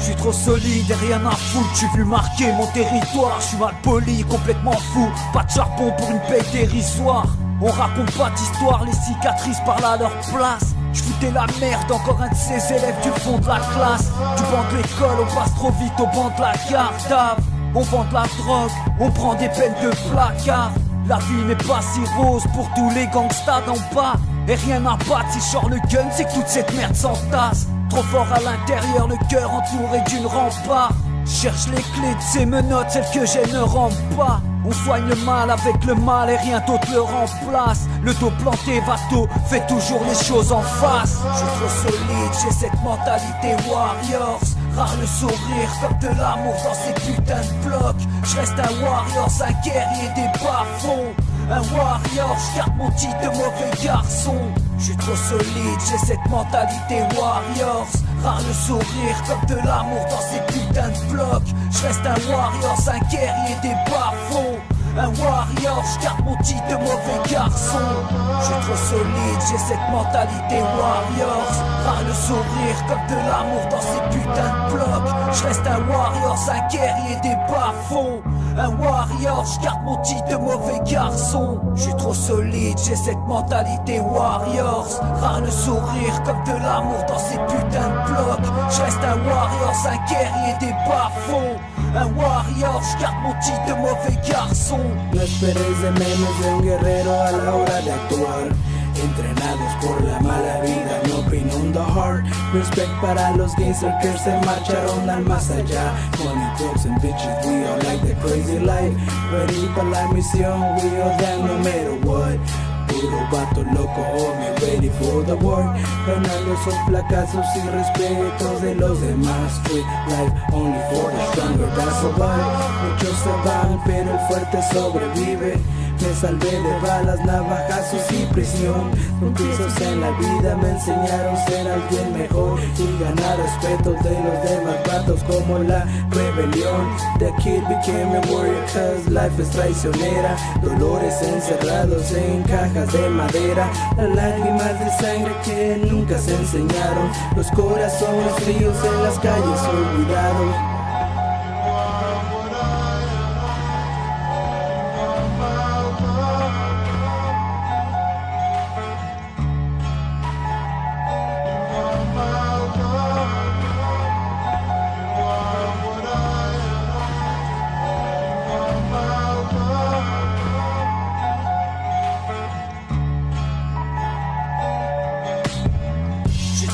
suis trop solide et rien à foutre. J'suis venu marquer mon territoire. J'suis mal poli, complètement fou. Pas de charbon pour une paye dérisoire. On raconte pas d'histoire, les cicatrices parlent à leur place. J'foutais la merde, encore un de ces élèves du fond de la classe. Du banc de l'école, on passe trop vite au banc de la garde. On vend de la drogue, on prend des peines de placard. La vie n'est pas si rose pour tous les gangsters d'en bas. Et rien à battre, si je sors le gun, c'est que toute cette merde s'entasse. Trop fort à l'intérieur, le cœur entouré d'une rempart. Cherche les clés de ces menottes, celles que j'ai ne rentrent pas. On soigne le mal avec le mal et rien d'autre le remplace. Le dos planté, Vato fait toujours les choses en face. Je suis trop solide, j'ai cette mentalité warriors. Rare le sourire comme de l'amour dans ces putains de blocs. Je reste un warrior, un guerrier des bas-fonds. Un warrior, je garde mon titre de mauvais garçon. Je suis trop solide, j'ai cette mentalité warriors. Rare le sourire comme de l'amour dans ces putains de blocs. Je reste un warrior, un guerrier des bas-fonds. Un warrior, je garde mon titre de mauvais garçon. Je suis trop solide, j'ai cette mentalité warriors. Rare le sourire comme de l'amour dans ces putains de blocs. Je reste un warrior, un guerrier des bas-fonds. Un warrior, je garde mon titre de mauvais garçon. Je suis trop solide, j'ai cette mentalité warriors. Rare le sourire comme de l'amour dans ces putains de blocs. Je reste un warrior, un guerrier des bas-fonds. Un warrior, je garde mon titre de mauvais garçon. No esperéis de menos de un guerrero a la hora de actuar. Entrenados por la mala vida, no pain on the heart. Respect para los gangsters que se marcharon al más allá. Money, drugs and bitches, we all like the crazy life. Ready para la misión, we all down no matter what. Puro vato loco, homie, ready for the war. Ganando esos placazos y respetos de los demás. Street life only for the stronger, that's a vibe. Muchos se van, pero el fuerte sobrevive. Me salvé de balas, navajazos y prisión. Tropiezos en la vida me enseñaron a ser alguien mejor y ganar respeto de los demás vatos como la rebelión. The kid became a warrior cause life es traicionera. Dolores encerrados en cajas de madera. Las lágrimas de sangre que nunca se enseñaron. Los corazones fríos en las calles olvidados.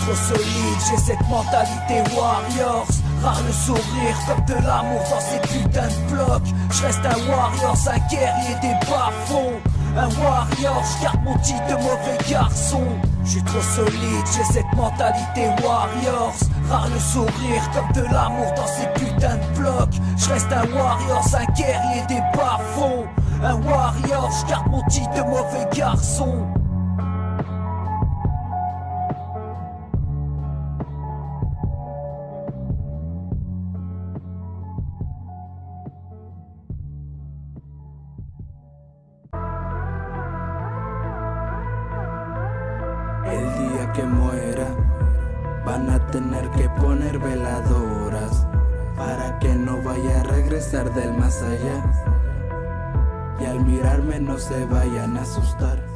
Trop solide, j'ai cette mentalité warriors. Rare le sourire comme de l'amour dans ces putains de blocs. Je reste un warrior, un guerrier des bas-fonds. Un warrior, je garde mon titre de mauvais garçon. Je suis trop solide, j'ai cette mentalité warriors. Rare le sourire comme de l'amour dans ces putains de blocs. Je reste un warrior, un guerrier des bas-fonds. Un warrior, je garde mon titre de mauvais garçon. El día que muera van a tener que poner veladoras para que no vaya a regresar del más allá y al mirarme no se vayan a asustar.